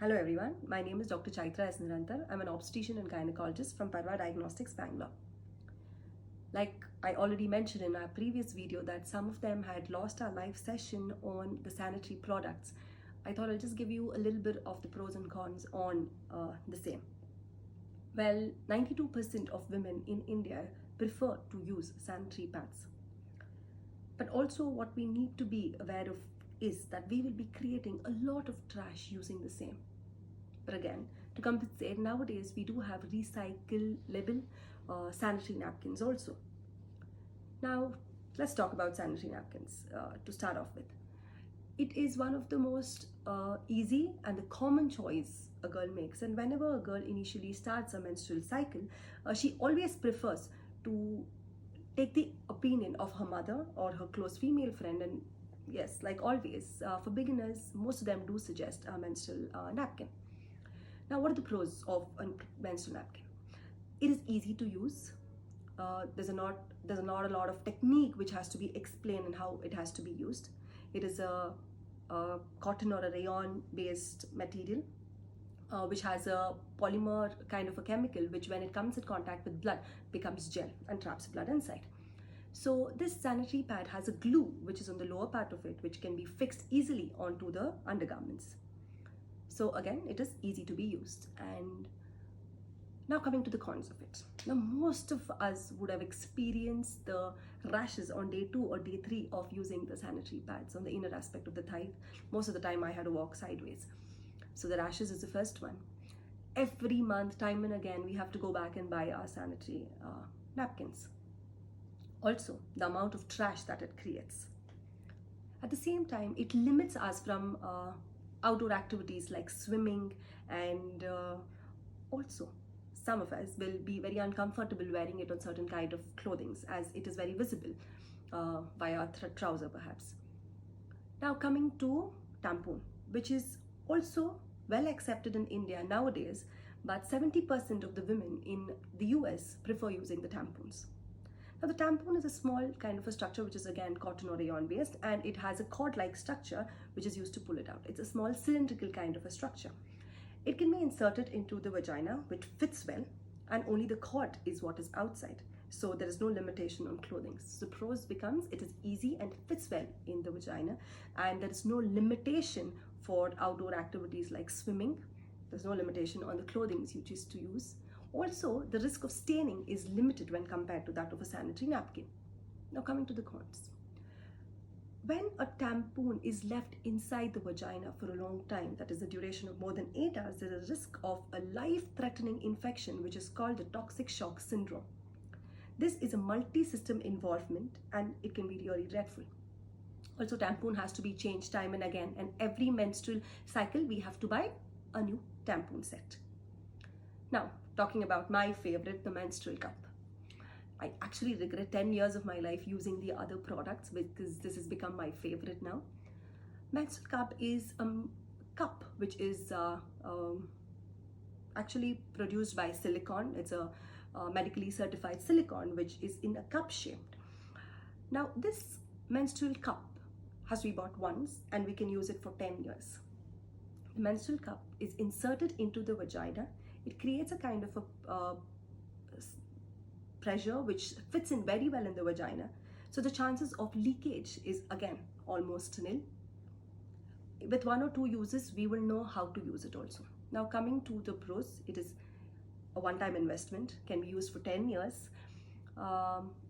Hello everyone, my name is Dr. Chaitra S. Nirantar. I'm an obstetrician and gynecologist from Parva Diagnostics, Bangalore. Like I already mentioned in our previous video that some of them had lost our live session on the sanitary products. I thought I'll just give you a little bit of the pros and cons on the same. Well, 92% of women in India prefer to use sanitary pads. But also what we need to be aware of is that we will be creating a lot of trash using the same. But again, to compensate, nowadays we do have recyclable sanitary napkins also. Now, let's talk about sanitary napkins to start off with. It is one of the most easy and the common choice a girl makes. And whenever a girl initially starts a menstrual cycle, she always prefers to take the opinion of her mother or her close female friend. And yes, like always, for beginners, most of them do suggest a menstrual napkin. Now, what are the pros of a menstrual napkin? It is easy to use. There's not a lot of technique which has to be explained and how it has to be used. It is a cotton or a rayon based material which has a polymer kind of a chemical which when it comes in contact with blood becomes gel and traps blood inside. So this sanitary pad has a glue which is on the lower part of it which can be fixed easily onto the undergarments. So again, it is easy to be used. And now coming to the cons of it. Now most of us would have experienced the rashes on day 2 or day 3 of using the sanitary pads on the inner aspect of the thigh. Most of the time I had to walk sideways. So the rashes is the first one. Every month, time and again, we have to go back and buy our sanitary napkins. Also, the amount of trash that it creates. At the same time, it limits us from outdoor activities like swimming, and also some of us will be very uncomfortable wearing it on certain kind of clothing as it is very visible via trouser perhaps. Now coming to tampon, which is also well accepted in India nowadays, but 70% of the women in the US prefer using the tampons. Now the tampon is a small kind of a structure which is again cotton or rayon based, and it has a cord-like structure which is used to pull it out. It's a small cylindrical kind of a structure. It can be inserted into the vagina which fits well, and only the cord is what is outside. So there is no limitation on clothing. So the pros becomes it is easy and fits well in the vagina, and there is no limitation for outdoor activities like swimming. There's no limitation on the clothing you choose to use. Also, the risk of staining is limited when compared to that of a sanitary napkin. Now coming to the cons. When a tampon is left inside the vagina for a long time, that is the duration of more than 8 hours, there is a risk of a life-threatening infection which is called the toxic shock syndrome. This is a multi-system involvement and it can be really dreadful. Also, tampon has to be changed time and again, and every menstrual cycle we have to buy a new tampon set. Now, talking about my favorite, the menstrual cup. I actually regret 10 years of my life using the other products because this has become my favorite now. Menstrual cup is a cup which is actually produced by silicone. It's a medically certified silicone which is in a cup shaped. Now this menstrual cup has to be bought once and we can use it for 10 years. The menstrual cup is inserted into the vagina. It creates a kind of a pressure which fits in very well in the vagina. So the chances of leakage is again almost nil. With 1 or 2 uses, we will know how to use it also. Now coming to the pros, it is a one-time investment, can be used for 10 years.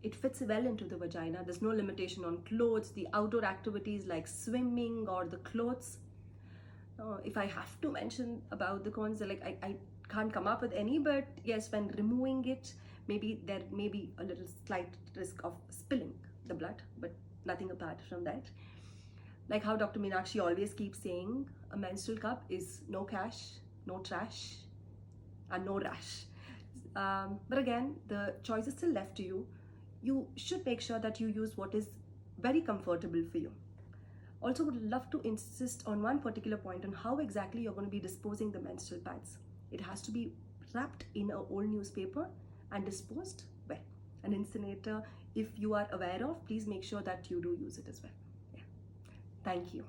It fits well into the vagina. There's no limitation on clothes, the outdoor activities like swimming or the clothes. If I have to mention about the cons, like I can't come up with any, but yes, when removing it, maybe there may be a little slight risk of spilling the blood, but nothing apart from that. Like how Dr. Meenakshi always keeps saying, a menstrual cup is no cash, no trash, and no rash. But again, the choice is still left to you. You should make sure that you use what is very comfortable for you. Also would love to insist on one particular point on how exactly you're going to be disposing the menstrual pads. It has to be wrapped in an old newspaper and disposed well. An incinerator, if you are aware of, please make sure that you do use it as well. Yeah. Thank you.